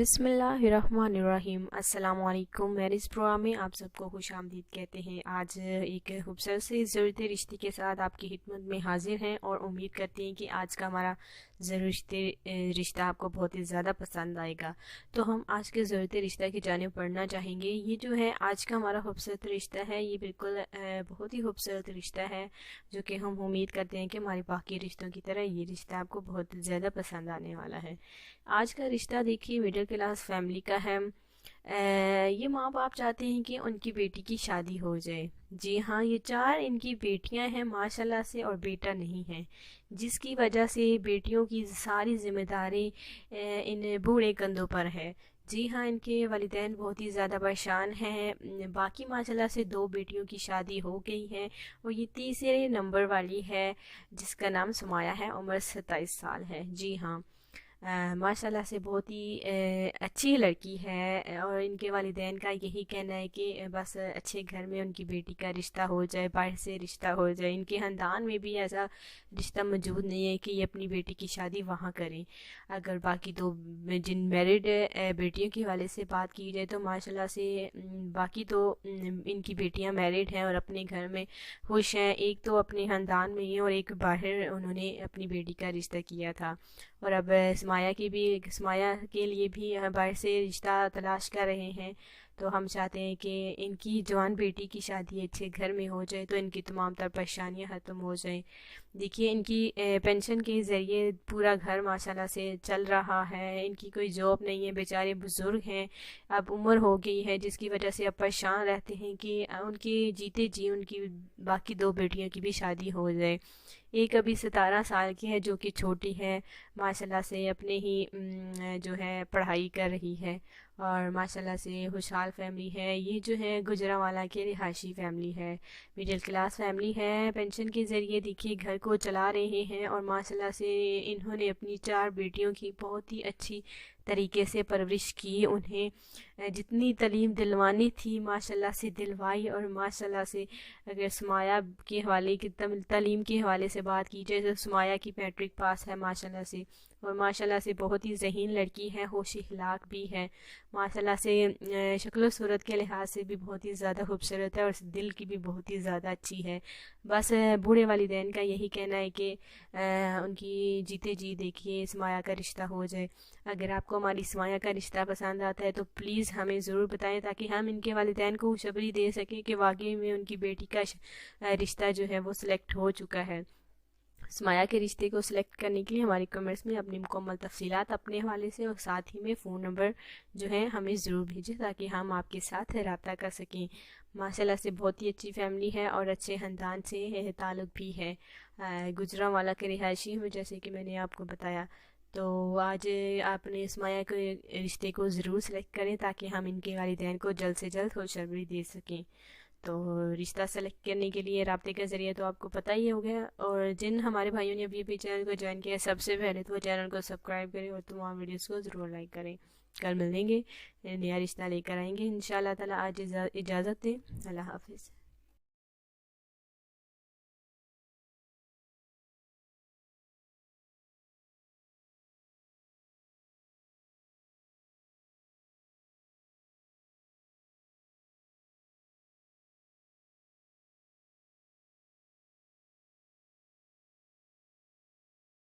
بسم اللہ الرحمن الرحیم۔ السلام علیکم۔ میرے اس پروگرام میں آپ سب کو خوش آمدید کہتے ہیں۔ آج ایک خوبصورت سے ضرورت رشتے کے ساتھ آپ کی خدمت میں حاضر ہیں اور امید کرتے ہیں کہ آج کا ہمارا ضرورت رشتہ آپ کو بہت ہی زیادہ پسند آئے گا۔ تو ہم آج کے ضرورت رشتہ کی جانب پڑھنا چاہیں گے۔ یہ جو ہے آج کا ہمارا خوبصورت رشتہ ہے، یہ بالکل بہت ہی خوبصورت رشتہ ہے، جو کہ ہم امید کرتے ہیں کہ ہمارے باقی رشتوں کی طرح یہ رشتہ آپ کو بہت زیادہ پسند آنے والا ہے۔ آج کا رشتہ دیکھیے مڈل کلاس فیملی کا ہے۔ یہ ماں باپ چاہتے ہیں کہ ان کی بیٹی کی شادی ہو جائے۔ جی ہاں، یہ 4 ان کی بیٹیاں ہیں ماشاءاللہ سے، اور بیٹا نہیں ہے، جس کی وجہ سے بیٹیوں کی ساری ذمہ داری ان بوڑھے کندھوں پر ہے۔ جی ہاں، ان کے والدین بہت ہی زیادہ پریشان ہیں۔ باقی ماشاءاللہ سے 2 بیٹیوں کی شادی ہو گئی ہے، اور یہ تیسرے نمبر والی ہے جس کا نام سمایہ ہے، عمر 27 سال ہے۔ جی ہاں، ماشاءاللہ سے بہت ہی اچھی لڑکی ہے، اور ان کے والدین کا یہی کہنا ہے کہ بس اچھے گھر میں ان کی بیٹی کا رشتہ ہو جائے، باہر سے رشتہ ہو جائے۔ ان کے خاندان میں بھی ایسا رشتہ موجود نہیں ہے کہ یہ اپنی بیٹی کی شادی وہاں کریں۔ اگر باقی 2 جن میرڈ بیٹیوں کے حوالے سے بات کی جائے تو ماشاءاللہ سے باقی تو ان کی بیٹیاں میرڈ ہیں اور اپنے گھر میں خوش ہیں۔ ایک تو اپنے خاندان میں ہی اور ایک باہر انہوں نے اپنی بیٹی کا رشتہ کیا تھا، اور اب سمایہ کے لیے بھی باہر سے رشتہ تلاش کر رہے ہیں۔ تو ہم چاہتے ہیں کہ ان کی جوان بیٹی کی شادی اچھے گھر میں ہو جائے تو ان کی تمام تر پریشانیاں ختم ہو جائیں۔ دیکھیے، ان کی پینشن کے ذریعے پورا گھر ماشاءاللہ سے چل رہا ہے۔ ان کی کوئی جاب نہیں ہے، بیچارے بزرگ ہیں، اب عمر ہو گئی ہے، جس کی وجہ سے اب پریشان رہتے ہیں کہ ان کے جیتے جی ان کی باقی 2 بیٹیوں کی بھی شادی ہو جائے۔ ایک ابھی 17 سال کی ہے جو کہ چھوٹی ہے، ماشاءاللہ سے اپنے ہی جو ہے پڑھائی کر رہی ہے، اور ماشاءاللہ سے خوشحال فیملی ہے۔ یہ جو ہے گجرانوالہ کے رہائشی فیملی ہے، مڈل کلاس فیملی ہے۔ پینشن کے ذریعے دیکھیے گھر کو چلا رہے ہیں، اور ماشاءاللہ سے انہوں نے اپنی 4 بیٹیوں کی بہت ہی اچھی طریقے سے پرورش کی۔ انہیں جتنی تعلیم دلوانی تھی ماشاءاللہ سے دلوائی، اور ماشاءاللہ سے اگر سمایہ کے حوالے کی تعلیم کے حوالے سے بات کی جائے تو سمایہ کی میٹرک پاس ہے ماشاءاللہ سے، اور ماشاءاللہ سے بہت ہی ذہین لڑکی ہے، ہوش اخلاق بھی ہے ماشاءاللہ سے، شکل و صورت کے لحاظ سے بھی بہت ہی زیادہ خوبصورت ہے، اور دل کی بھی بہت ہی زیادہ اچھی ہے۔ بس بوڑھے والدین کا یہی کہنا ہے کہ ان کی جیتے جی دیکھیے سمایہ کا رشتہ ہو جائے۔ اگر آپ کو ہماری سمایہ کا رشتہ پسند آتا ہے تو پلیز ہمیں ضرور بتائیں، تاکہ ہم ان کے والدین کو خوشخبری دے سکیں کہ واقعی میں ان کی بیٹی کا رشتہ جو ہے وہ سلیکٹ ہو چکا ہے۔ سمایہ کے رشتے کو سلیکٹ کرنے کے لیے ہماری کمنٹس میں اپنی مکمل تفصیلات اپنے حوالے سے اور ساتھ ہی میں فون نمبر جو ہے ہمیں ضرور بھیجیں، تاکہ ہم آپ کے ساتھ رابطہ کر سکیں۔ ماشاءاللہ سے بہت ہی اچھی فیملی ہے، اور اچھے خاندان سے تعلق بھی ہے، گجرانوالہ کے رہائشی میں، جیسے کہ میں نے آپ کو بتایا۔ تو آج آپ نے سمایہ کے رشتے کو ضرور سلیکٹ کریں، تاکہ ہم ان کے والدین کو جلد سے جلد خوشخبری دے سکیں۔ تو رشتہ سلیکٹ کرنے کے لیے رابطے کا ذریعہ تو آپ کو پتہ ہی ہو گیا، اور جن ہمارے بھائیوں نے ابھی چینل کو جوائن کیا ہے، سب سے پہلے تو وہ چینل کو سبسکرائب کریں اور تمام ویڈیوز کو ضرور لائک کریں۔ کل ملیں گے، نیا رشتہ لے کر آئیں گے انشاءاللہ تعالی۔ آج اجازت دیں، اللہ حافظ۔